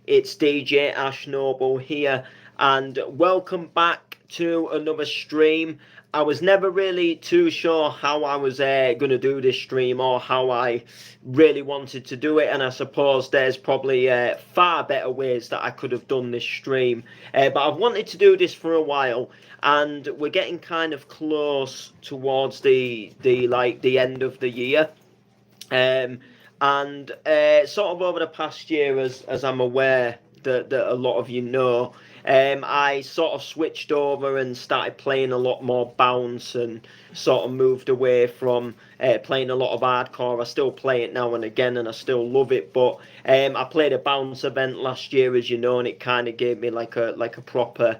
It's DJ Ash Noble here, and welcome back to another stream. I was never really too sure how I was going to do this stream or how I really wanted to do it, and I suppose there's probably far better ways that I could have done this stream. But I've wanted to do this for a while, and we're getting kind of close towards the end of the year. Um, and sort of over the past year, as I'm aware that a lot of you know, I sort of switched over and started playing a lot more bounce and sort of moved away from playing a lot of hardcore. I still play it now and again, and I still love it. But I played a bounce event last year, as you know, and it kind of gave me like a proper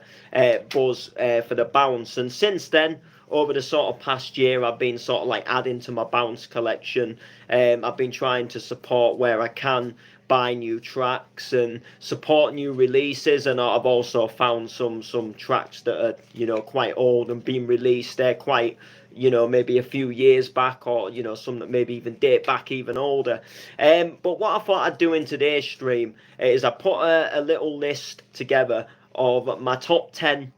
buzz for the bounce. And since then, over the sort of past year, I've been sort of like adding to my bounce collection. I've been trying to support where I can, buy new tracks and support new releases, and I've also found some tracks that are quite old and been released. They're quite maybe a few years back, or some that maybe even date back even older. But what I thought I'd do in today's stream is I put a little list together of my top 10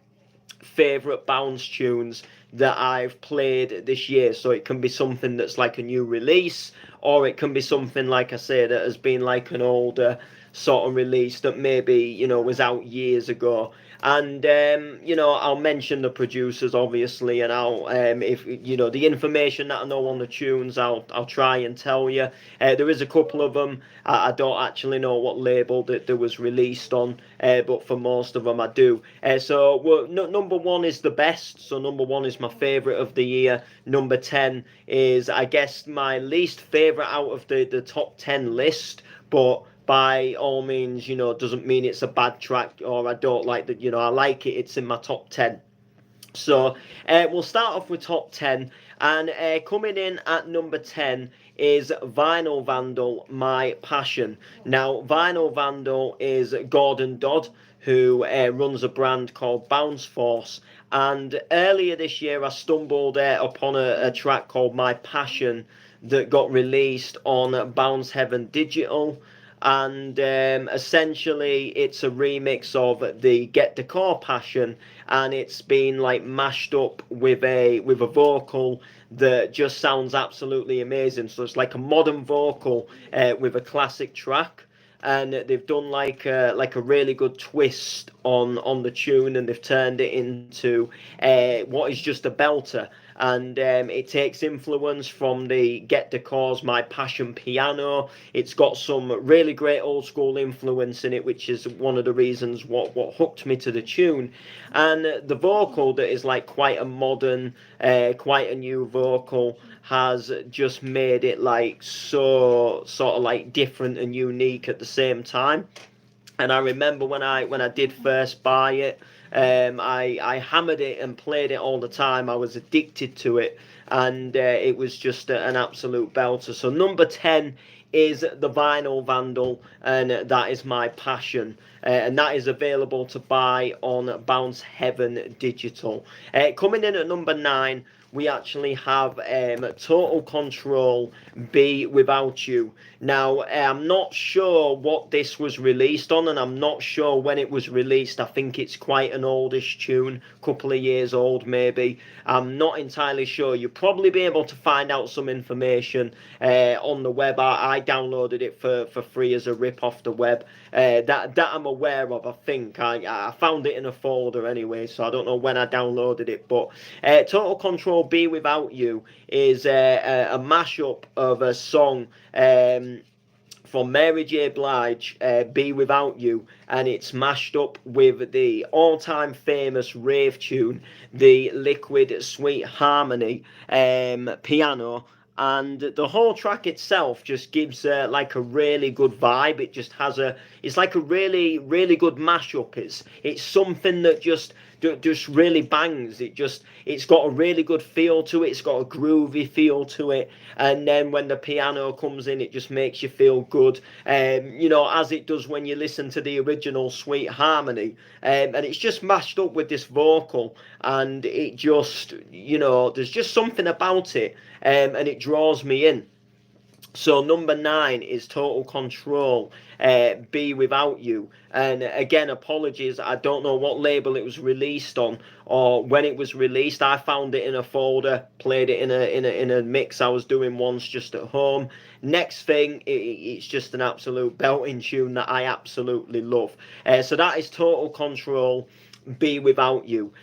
favourite bounce tunes that I've played this year. So it can be something that's like a new release, or it can be something, like I say, that has been like an older sort of release that maybe was out years ago. And I'll mention the producers obviously, and I'll if the information that I know on the tunes, I'll try and tell you. There is a couple of them I don't actually know what label that was released on, but for most of them I do. So number one is the best. So number one is my favourite of the year. Number 10 is, I guess, my least favourite out of the top 10 list, but by all means, doesn't mean it's a bad track or I don't like that. I like it. It's in my top 10. So we'll start off with top 10, and coming in at number 10 is Vinyl Vandal, My Passion. Now, Vinyl Vandal is Gordon Dodd, who runs a brand called Bounce Force. And earlier this year, I stumbled upon a track called My Passion that got released on Bounce Heaven Digital. And essentially it's a remix of the Get the Core Passion, and it's been like mashed up with a vocal that just sounds absolutely amazing. So it's like a modern vocal with a classic track, and they've done like a really good twist on the tune, and they've turned it into what is just a belter. And it takes influence from the Get the Cause My Passion piano. It's got some really great old school influence in it, which is one of the reasons what hooked me to the tune. And the vocal, that is like quite a modern, quite a new vocal, has just made it like so sort of like different and unique at the same time. And I remember when I did first buy it, I hammered it and played it all the time. I was addicted to it, and it was just an absolute belter. So number 10 is the Vinyl Vandal, and that is My Passion. And that is available to buy on Bounce Heaven Digital. Coming in at number 9, we actually have Total Control, Be Without You. Now, I'm not sure what this was released on, and I'm not sure when it was released. I think it's quite an oldish tune, a couple of years old maybe. I'm not entirely sure. You'll probably be able to find out some information on the web. I downloaded it for free as a rip off the web. That I'm aware of, I think. I found it in a folder anyway, so I don't know when I downloaded it. But Total Control, Be Without You is a mashup of a song from Mary J. Blige, Be Without You, and it's mashed up with the all-time famous rave tune, the Liquid Sweet Harmony piano. And the whole track itself just gives like a really good vibe. It just has it's like a really good mashup. It's something that just really bangs. It's got a really good feel to it. It's got a groovy feel to it, and then when the piano comes in, it just makes you feel good. As it does when you listen to the original Sweet Harmony, and it's just mashed up with this vocal, and it just there's just something about it, and it draws me in. So number 9 is Total Control, Be Without You. And again, apologies, I don't know what label it was released on or when it was released. I found it in a folder, played it in a mix I was doing once just at home. Next thing, it's just an absolute belting tune that I absolutely love. So that is Total Control, Be Without You.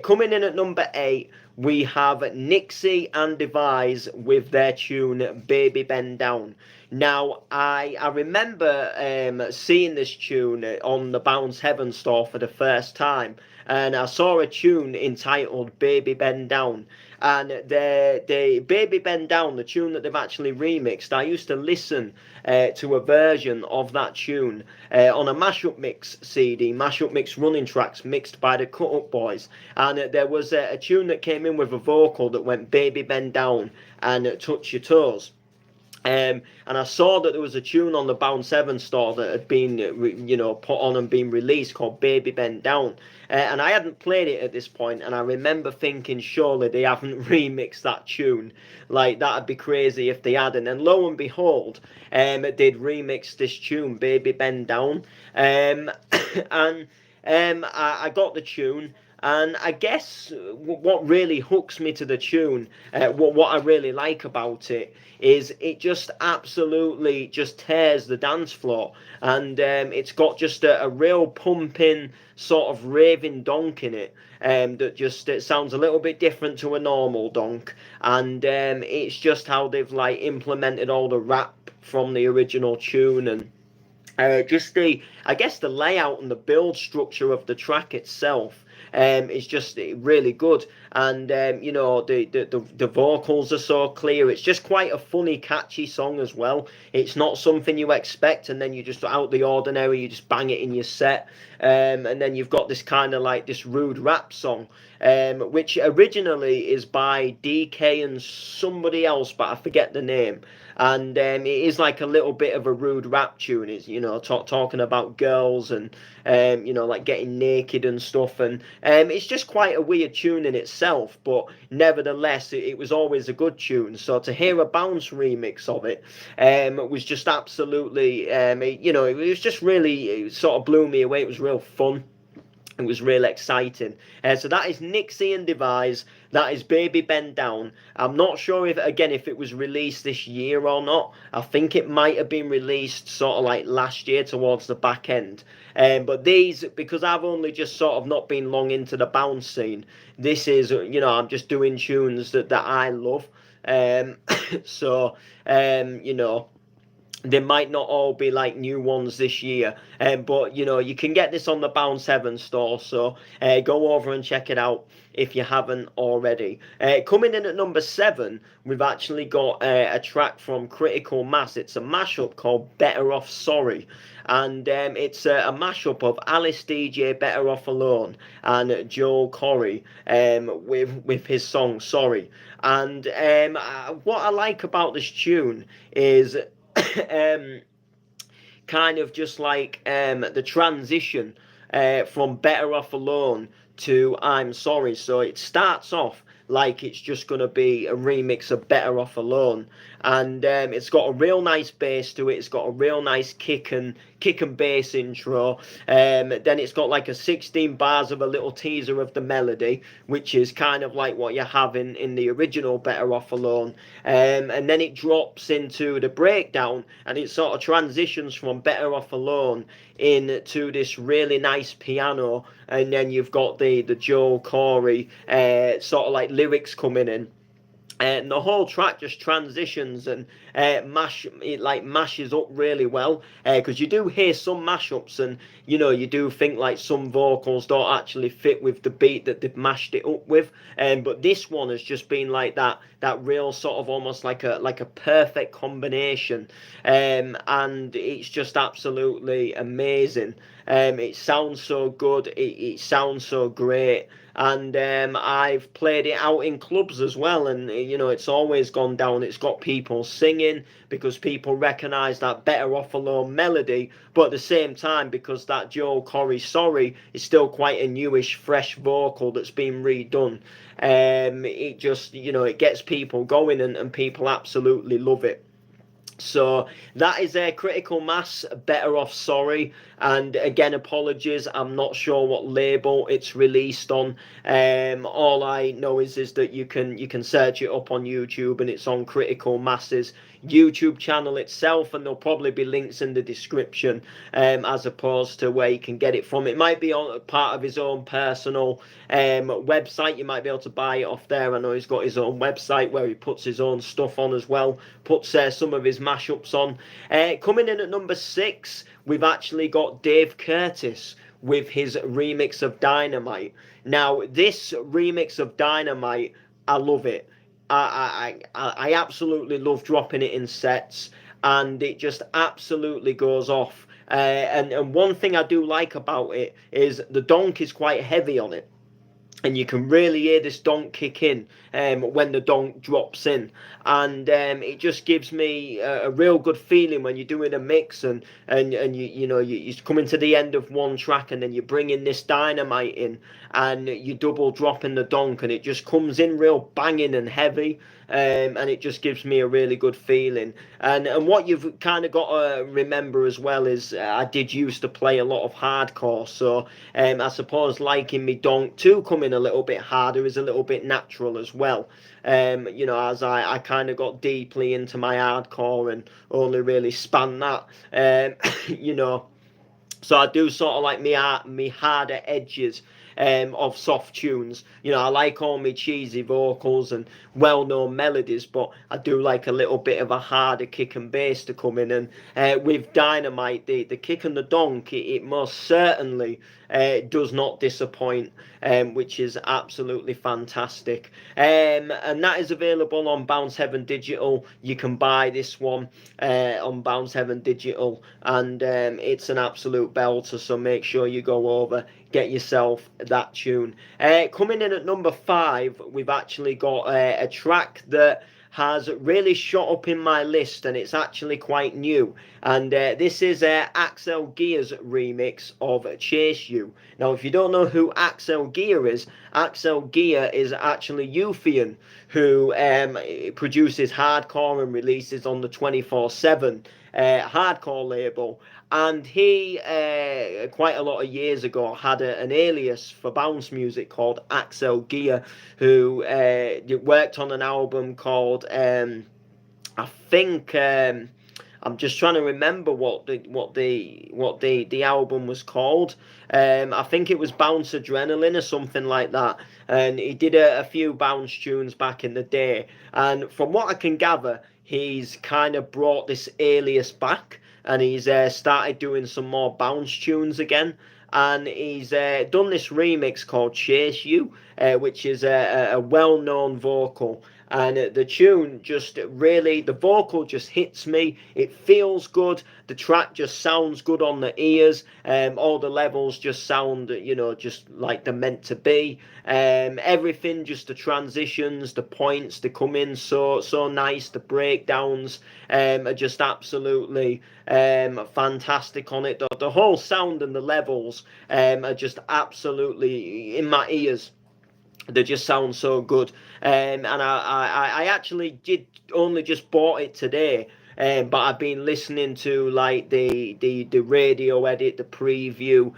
Coming in at number 8, we have Nixie and Devise with their tune Baby Bend Down. Now, I remember seeing this tune on the Bounce Heaven store for the first time, and I saw a tune entitled Baby Bend Down. And the Baby Bend Down, the tune that they've actually remixed, I used to listen to a version of that tune on a mashup mix CD, mashup mix running tracks mixed by the Cut Up Boys. And there was a tune that came in with a vocal that went Baby Bend Down and Touch Your Toes. And I saw that there was a tune on the Bounce 7 store that had been, put on and been released called Baby Bend Down. And I hadn't played it at this point, and I remember thinking, surely they haven't remixed that tune. Like, that'd be crazy if they hadn't. And lo and behold, it did remix this tune, Baby Bend Down. And I got the tune. And I guess what really hooks me to the tune, what I really like about it, is it just absolutely just tears the dance floor. And it's got just a real pumping, sort of raving donk in it. That just it sounds a little bit different to a normal donk. And it's just how they've like implemented all the rap from the original tune, and just I guess the layout and the build structure of the track itself is just really good. And the vocals are so clear. It's just quite a funny, catchy song as well. It's not something you expect and then you just out the ordinary, you just bang it in your set. And then you've got this kind of like this rude rap song, which originally is by DK and somebody else, but I forget the name. And it is like a little bit of a rude rap tune. It's talking about girls and like getting naked and stuff, and it's just quite a weird tune in itself, but nevertheless it was always a good tune. So to hear a Bounce remix of it was just absolutely it was just really, it sort of blew me away. It was real fun. It was really exciting. So that is Nixie and Devise. That is Baby Bend Down. I'm not sure if it was released this year or not. I think it might have been released sort of like last year towards the back end. But these, because I've only just sort of not been long into the bounce scene, this is, I'm just doing tunes that I love. So, they might not all be like new ones this year, but you can get this on the Bounce 7 store, so go over and check it out if you haven't already. Coming in at number 7, we've actually got a track from Critical Mass. It's a mashup called Better Off Sorry, and it's a mashup of Alice DJ, Better Off Alone, and Joel Corey with his song Sorry. And what I like about this tune is kind of just like the transition from Better Off Alone to I'm Sorry. So it starts off like it's just going to be a remix of Better Off Alone, and it's got a real nice bass to it. It's got a real nice kick and bass intro. Then it's got like a 16 bars of a little teaser of the melody, which is kind of like what you have in the original Better Off Alone. And then it drops into the breakdown, and it sort of transitions from Better Off Alone into this really nice piano, and then you've got the Joel Corey sort of like lyrics coming in. And the whole track just transitions and mashes up really well, because you do hear some mashups, and you do think like some vocals don't actually fit with the beat that they've mashed it up with, but this one has just been like that real sort of almost like a perfect combination, and it's just absolutely amazing. It sounds so good, it sounds so great. And I've played it out in clubs as well, and it's always gone down. It's got people singing because people recognise that Better Off Alone melody, but at the same time, because that Joel Corey Sorry is still quite a newish, fresh vocal that's been redone, it just it gets people going, and people absolutely love it. So that is a critical mass, better off sorry. And again, apologies, I'm not sure what label it's released on. All I know is that you can search it up on YouTube, and it's on Critical Masses YouTube channel itself, and there'll probably be links in the description, as opposed to where you can get it from. It might be on part of his own personal website. You might be able to buy it off there. I know he's got his own website where he puts his own stuff on as well, puts some of his mashups on. Coming in at number 6, we've actually got Dave Curtis with his remix of Dynamite. Now, this remix of Dynamite, I love it. I absolutely love dropping it in sets, and it just absolutely goes off. And one thing I do like about it is the donk is quite heavy on it, and you can really hear this donk kick in when the donk drops in, and it just gives me a real good feeling when you're doing a mix, and you're coming to the end of one track, and then you bring in this Dynamite in, and you double drop in the donk, and it just comes in real banging and heavy. And it just gives me a really good feeling. And what you've kind of got to remember as well is I did used to play a lot of hardcore, so I suppose liking me donk to come in a little bit harder is a little bit natural as well. As I kind of got deeply into my hardcore and only really span that, you know. So I do sort of like me harder edges of soft tunes. I like all my cheesy vocals and well-known melodies, but I do like a little bit of a harder kick and bass to come in. And with Dynamite, the kick and the donk, it most certainly does not disappoint, which is absolutely fantastic. And that is available on Bounce Heaven Digital. You can buy this one on Bounce Heaven Digital, and it's an absolute belter, so make sure you go over, get yourself that tune. Coming in at number 5, we've actually got a track that has really shot up in my list, and it's actually quite new. And this is Axel Gear's remix of Chase You. Now, if you don't know who Axel Gear is actually Euphian, who produces hardcore and releases on the 24/7 hardcore label. And he, quite a lot of years ago, had an alias for bounce music called Axel Gear, who worked on an album called, I think, I'm just trying to remember what the album was called. I think it was Bounce Adrenaline or something like that. And he did a few bounce tunes back in the day. And from what I can gather, he's kind of brought this alias back, and he's started doing some more bounce tunes again. And he's done this remix called Chase You, which is a well-known vocal. And the tune just really, the vocal just hits me. It feels good. The track just sounds good on the ears. All the levels just sound, just like they're meant to be. Everything, just the transitions, the points, they come in so nice. The breakdowns are just absolutely fantastic on it. The whole sound and the levels are just absolutely in my ears. They just sound so good. And I actually did only just bought it today. But I've been listening to like the radio edit, the preview,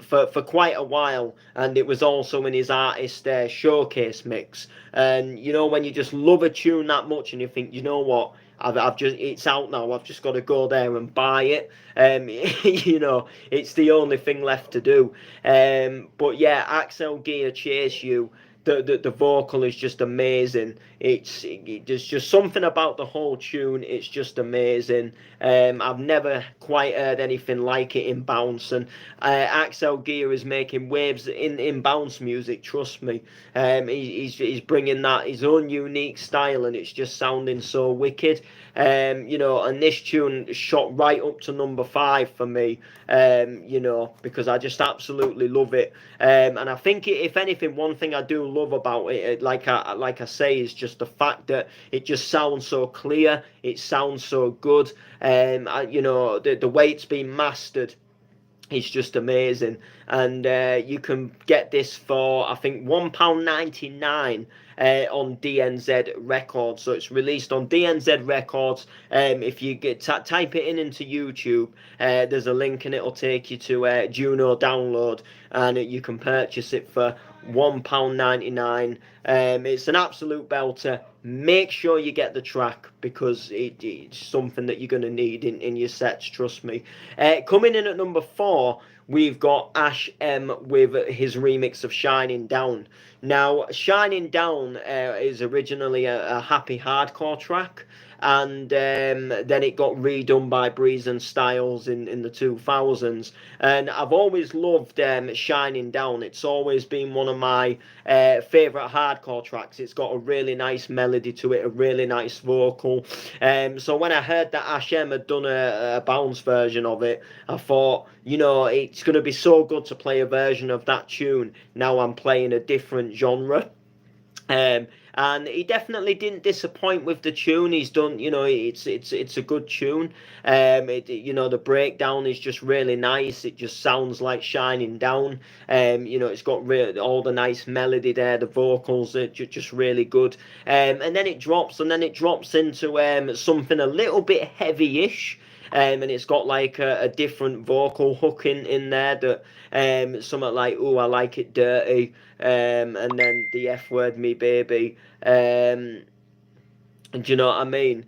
for quite a while, and it was also in his artist showcase mix. And when you just love a tune that much, and you think, you know what, I've just, it's out now. I've just got to go there and buy it. It's the only thing left to do. But yeah, Axel Gear Chase You. The vocal is just amazing. There's just something about the whole tune. It's just amazing. I've never quite heard anything like it in bounce, and Axel Gear is making waves in bounce music. Trust me. He's bringing that his own unique style, and it's just sounding so wicked. And this tune shot right up to number 5 for me. Because I just absolutely love it. And I think if anything, one thing I do love about it, like I say, is just the fact that it just sounds so clear. It sounds so good. The way it's been mastered It's just amazing, and you can get this for I think £1.99 on DNZ Records. So it's released on DNZ Records. If you type it in into YouTube, there's a link and it'll take you to Juno Download, and you can purchase it for £1.99. It's an absolute belter. Make sure you get the track, because it's something that you're going to need in your sets, trust me. Coming in at number 4, we've got Ash M with his remix of Shining Down. Now, Shining Down is originally a happy hardcore track, and then it got redone by Breeze and Styles in the 2000s. And I've always loved Shining Down. It's always been one of my favourite hardcore tracks. It's got a really nice melody to it, a really nice vocal. So when I heard that Hashem had done a bounce version of it, I thought, you know, it's going to be so good to play a version of that tune. Now I'm playing a different genre. And he definitely didn't disappoint with the tune. He's done, you know, it's a good tune. You know, the breakdown is just really nice. It just sounds like Shining Down. You know, it's got all the nice melody there. The vocals are just really good. And then it drops, into something a little bit heavy-ish. And it's got like a different vocal hook in there that something like, "Ooh, I like it dirty," and then the F word, "me baby." Do you know what I mean?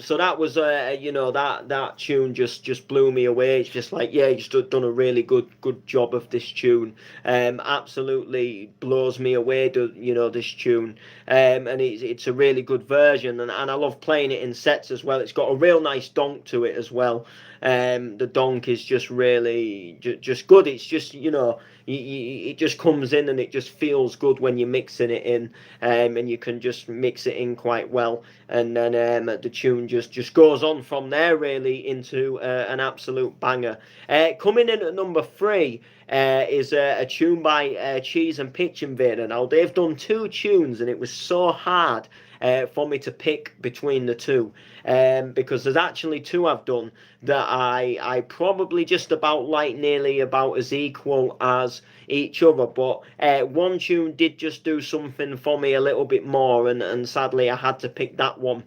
So that was, you know, that tune just blew me away. It's just like, yeah, he's done a really good job of this tune. Absolutely blows me away, you know, this tune. And it's a really good version, and I love playing it in sets as well. It's got a real nice donk to it as well. The donk is just really just good. It's just, you know, it just comes in and it just feels good when you're mixing it in, and you can just mix it in quite well, and then the tune just goes on from there really into an absolute banger. Coming in at number 3 is a tune by Cheese and Pitch Invader. Now they've done 2 tunes, and it was so hard for me to pick between the 2, because there's actually 2 I've done that I probably just about like nearly about as equal as each other, but one tune did just do something for me a little bit more, and sadly I had to pick that one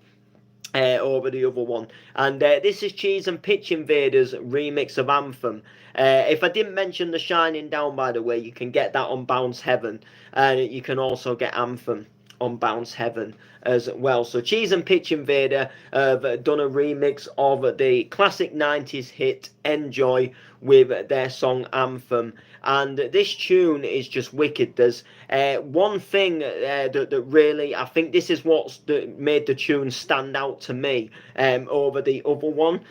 over the other one. And this is Cheese and Pitch Invaders remix of Anthem. If I didn't mention the Shining Down, by the way, you can get that on Bounce Heaven, and you can also get Anthem on Bounce Heaven as well. So Cheese and Pitch Invader have done a remix of the classic 90s hit Enjoy with their song Anthem, and this tune is just wicked. There's one thing that really, I think this is what's made the tune stand out to me over the other one.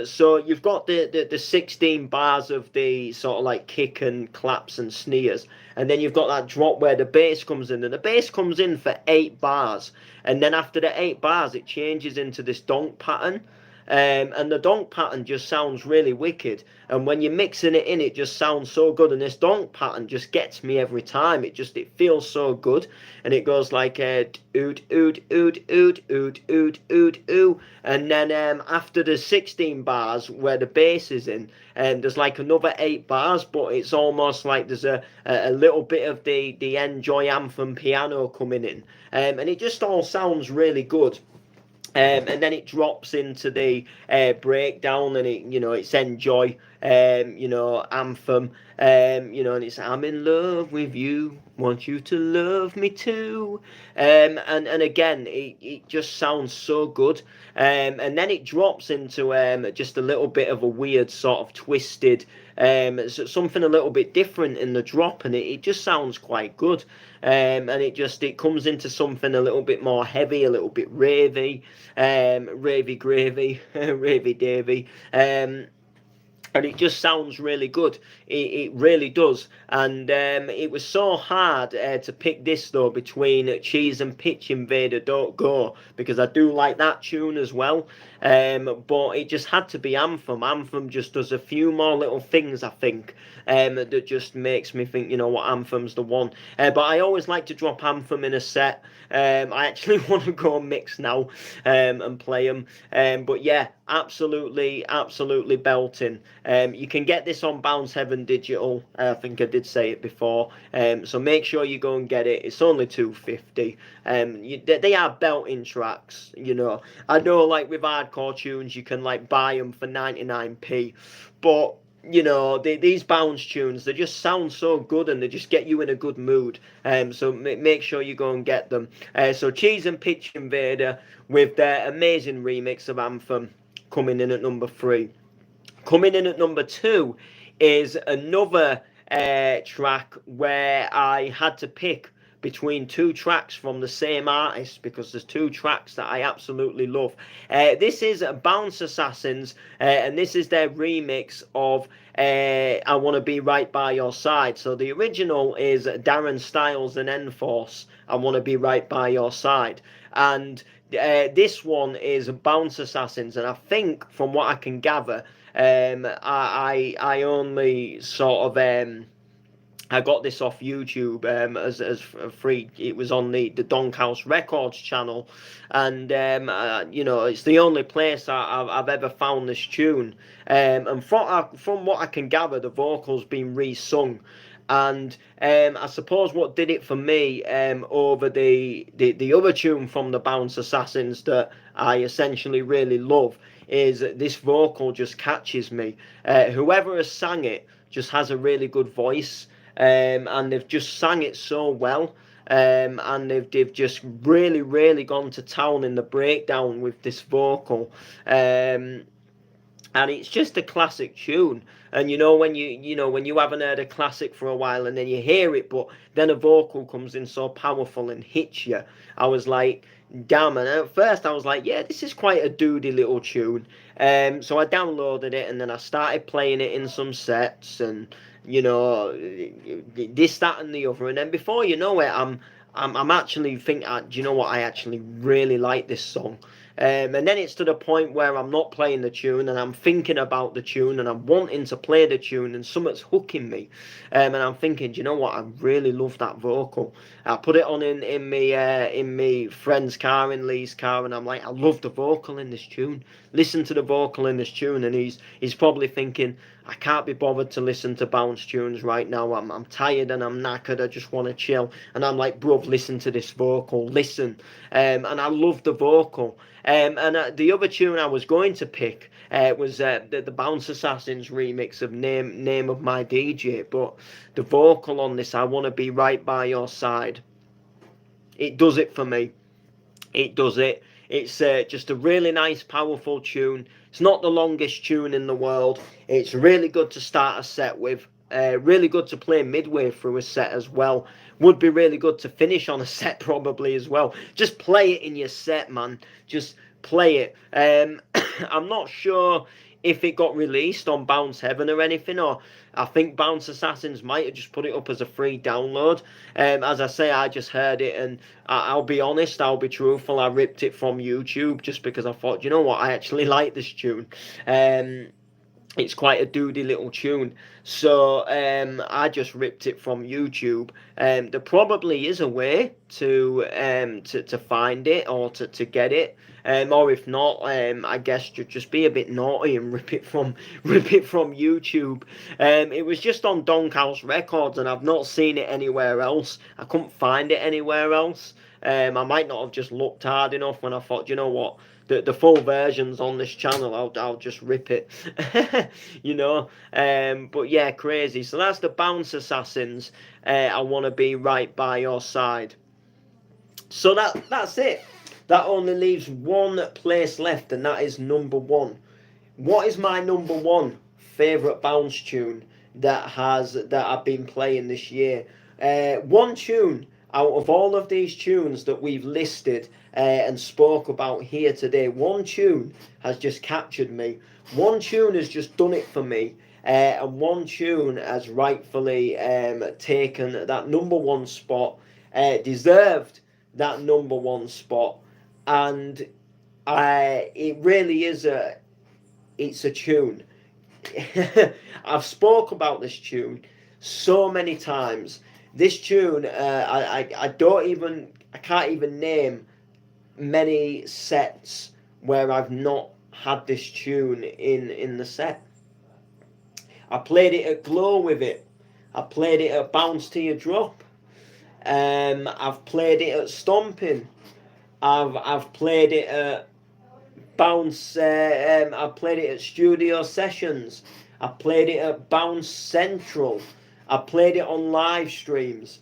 So you've got the 16 bars of the sort of like kick and claps and sneers, and then you've got that drop where the bass comes in, and the bass comes in for 8 bars, and then after the 8 bars it changes into this donk pattern. And the donk pattern just sounds really wicked, and when you're mixing it in, it just sounds so good. And this donk pattern just gets me every time. It feels so good, and it goes like oot oot oot oot oot oot oot oot, and then after the 16 bars where the bass is in, there's like another 8 bars, but it's almost like there's a little bit of the Enjoy Anthem piano coming in, and it just all sounds really good. And then it drops into the breakdown, and it's Enjoy, Anthem, and it's I'm in love with you, want you to love me too, and again it just sounds so good, and then it drops into just a little bit of a weird sort of twisted, something a little bit different in the drop, and it just sounds quite good, and it comes into something a little bit more heavy, a little bit ravey, ravey gravy, ravey davy, and it just sounds really good. It really does. And it was so hard to pick this, though, between Cheese and Pitch Invader Don't Go, because I do like that tune as well. but it just had to be Anthem. Anthem just does a few more little things, I think, that just makes me think, you know what, Anthem's the one. But I always like to drop Anthem in a set. I actually want to go mix now and play them. But yeah, absolutely belting. You can get this on Bounce Heaven Digital. I think I did say it before. So make sure you go and get it. It's only $2.50. They are belting tracks, you know. I know, like with hardcore tunes, you can like buy them for 99p, but you know, these bounce tunes, they just sound so good and they just get you in a good mood. So make sure you go and get them. So Cheese and Pitch Invader with their amazing remix of Anthem coming in at number 3. Coming in at number 2 is another track where I had to pick between 2 tracks from the same artist because there's 2 tracks that I absolutely love. This is Bounce Assassins, and this is their remix of I Want to Be Right By Your Side. So the original is Darren Styles and Enforce, I Want to Be Right By Your Side. And this one is Bounce Assassins, and I think from what I can gather, I only sort of I got this off YouTube as free. It was on the Donkhouse Records channel, and you know, it's the only place I've ever found this tune. And from what I can gather, the vocals been re-sung. And I suppose what did it for me over the other tune from the Bounce Assassins that I essentially really love is this vocal just catches me. Whoever has sang it just has a really good voice. And they've just sang it so well, and they've just really gone to town in the breakdown with this vocal, and it's just a classic tune. And you know when you haven't heard a classic for a while and then you hear it, but then a vocal comes in so powerful and hits you. I was like, damn. And at first I was like, yeah, this is quite a doody little tune. So I downloaded it and then I started playing it in some sets, and you know, this, that, and the other. And then before you know it, I'm actually thinking, do you know what? I actually really like this song. And then it's to the point where I'm not playing the tune and I'm thinking about the tune and I'm wanting to play the tune and something's hooking me. And I'm thinking, do you know what? I really love that vocal. I put it on in me friend's car, in Lee's car, and I'm like, I love the vocal in this tune. Listen to the vocal in this tune, and he's probably thinking, I can't be bothered to listen to bounce tunes right now. I'm tired and I'm knackered. I just want to chill. And I'm like, bruv, listen to this vocal. Listen. And I love the vocal. And the other tune I was going to pick was the Bounce Assassins remix of Name of My DJ. But the vocal on this, I Want to Be Right By Your Side, it does it for me. It does it. It's just a really nice, powerful tune. It's not the longest tune in the world. It's really good to start a set with. Really good to play midway through a set as well. Would be really good to finish on a set probably as well. Just play it in your set, man. Just play it. I'm not sure if it got released on Bounce Heaven or anything, or I think Bounce Assassins might have just put it up as a free download. As I say, I just heard it, and I'll be honest, I'll be truthful, I ripped it from YouTube just because I thought, you know what, I actually like this tune. It's quite a doody little tune, so I just ripped it from YouTube. There probably is a way to find it or to get it, or if not, I guess just be a bit naughty and rip it from YouTube. It was just on Donkhouse Records, and I've not seen it anywhere else. I couldn't find it anywhere else. I might not have just looked hard enough when I thought, you know what, the full version's on this channel, I'll just rip it. You know. But yeah, crazy. So that's the Bounce Assassins. I Want to Be Right By Your Side. So that's it. That only leaves one place left, and that is number 1. What is my number 1 favourite bounce tune that I've been playing this year? One tune out of all of these tunes that we've listed and spoke about here today, one tune has just captured me. One tune has just done it for me. And one tune has rightfully taken that number 1 spot, deserved that number 1 spot. And it really is it's a tune. I've spoke about this tune so many times. This tune, I can't even name many sets where I've not had this tune in the set. I played it at Glow with it. I played it at Bounce to Your Drop. I've played it at Stomping. I've played it at Bounce. I played it at Studio Sessions. I played it at Bounce Central. I played it on live streams.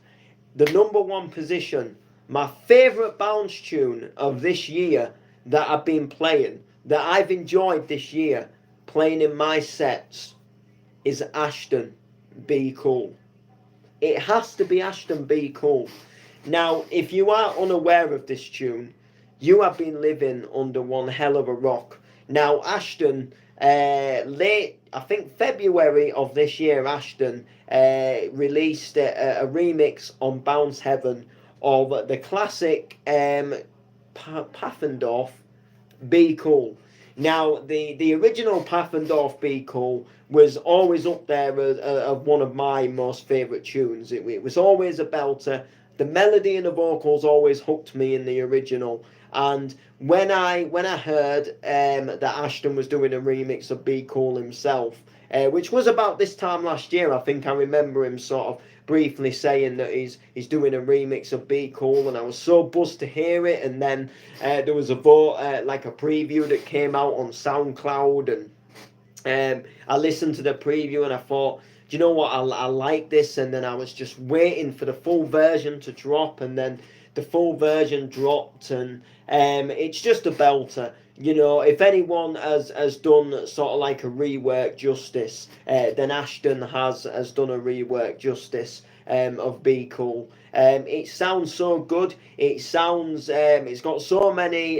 The number one position, my favourite bounce tune of this year that I've been playing, that I've enjoyed this year, playing in my sets, is Ashton Be Cool. It has to be Ashton Be Cool. Now, if you are unaware of this tune, you have been living under one hell of a rock. Now, Ashton, I think February of this year, Ashton released a remix on Bounce Heaven of the classic Paffendorf Be Cool. Now, the original Paffendorf Be Cool was always up there as one of my most favourite tunes. It was always a belter. The melody and the vocals always hooked me in the original. And when I heard that Ashton was doing a remix of Be Cool himself, which was about this time last year, I think I remember him sort of briefly saying that he's doing a remix of Be Cool, and I was so buzzed to hear it. And then there was a vote, like a preview that came out on SoundCloud, and I listened to the preview and I thought, do you know what, I like this. And then I was just waiting for the full version to drop, and then the full version dropped, and it's just a belter. You know, if anyone has done sort of like a rework justice, then Ashton has done a rework justice of Be Cool. It sounds so good. It sounds it's got so many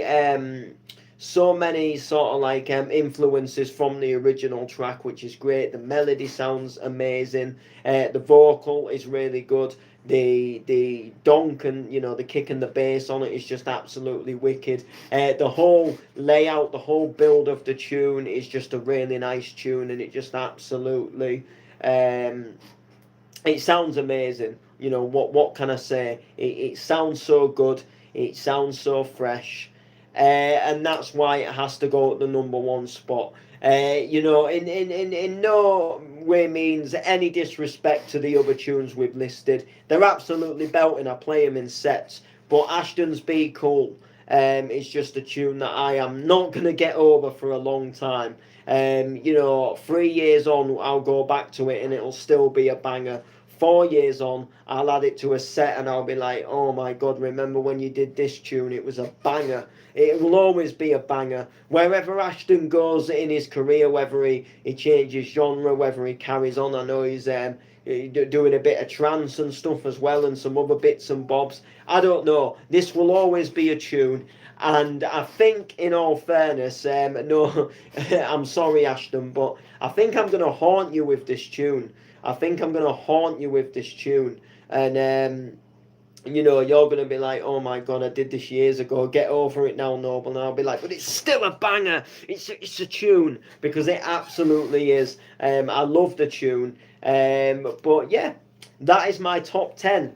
sort of like influences from the original track, which is great. The melody sounds amazing. The vocal is really good. The donk and, you know, the kick and the bass on it is just absolutely wicked. The whole layout, the whole build of the tune is just a really nice tune, and it just absolutely it sounds amazing. You know, what can I say? It sounds so good. It sounds so fresh. And that's why it has to go at the number one spot. You know, in no way means any disrespect to the other tunes we've listed. They're absolutely belting. I play them in sets. But Ashton's Be Cool is just a tune that I am not going to get over for a long time. You know, 3 years on, I'll go back to it and it'll still be a banger. 4 years on, I'll add it to a set and I'll be like, oh my god, remember when you did this tune? It was a banger. It will always be a banger. Wherever Ashton goes in his career, whether he changes genre, whether he carries on, I know he's doing a bit of trance and stuff as well, and some other bits and bobs. I don't know. This will always be a tune. And I think, in all fairness, no, I'm sorry, Ashton, but I think I'm going to haunt you with this tune. I think I'm going to haunt you with this tune. And, you know, you're going to be like, oh my god, I did this years ago. Get over it now, Noble. And I'll be like, but it's still a banger. It's a tune. Because it absolutely is. I love the tune. But yeah, that is my top 10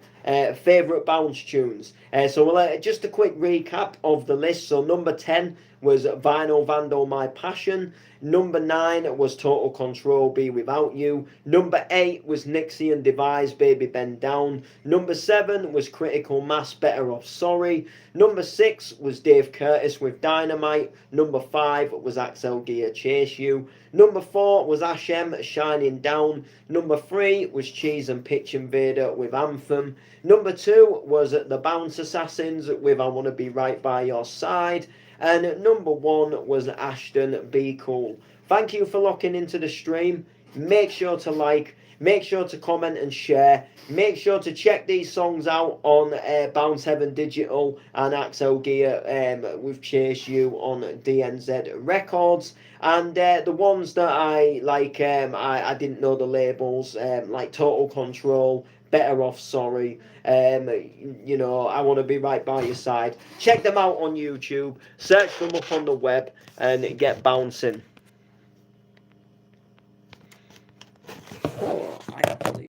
favourite bounce tunes. So we'll, just a quick recap of the list. So number 10 was Vinyl Vandal My Passion. Number 9 was Total Control Be Without You. Number 8 was Nixie and Devise Baby Bend Down. Number 7 was Critical Mass Better Off Sorry. Number 6 was Dave Curtis with Dynamite. Number 5 was Axel Gear Chase You. Number 4 was Ashem Shining Down. Number 3 was Cheese and Pitch Invader with Anthem. Number 2 was The Bounce Assassins with I Wanna Be Right By Your Side. And number 1 was Ashton Be Cool. Thank you for locking into the stream. Make sure to like Make sure to comment and share. Make sure to check these songs out on Bounce Heaven Digital and Axel Gear with Chase You on DNZ Records. And the ones that I like, I didn't know the labels, like Total Control, Better Off Sorry, you know, I Want to Be Right By Your Side. Check them out on YouTube, search them up on the web, and get bouncing.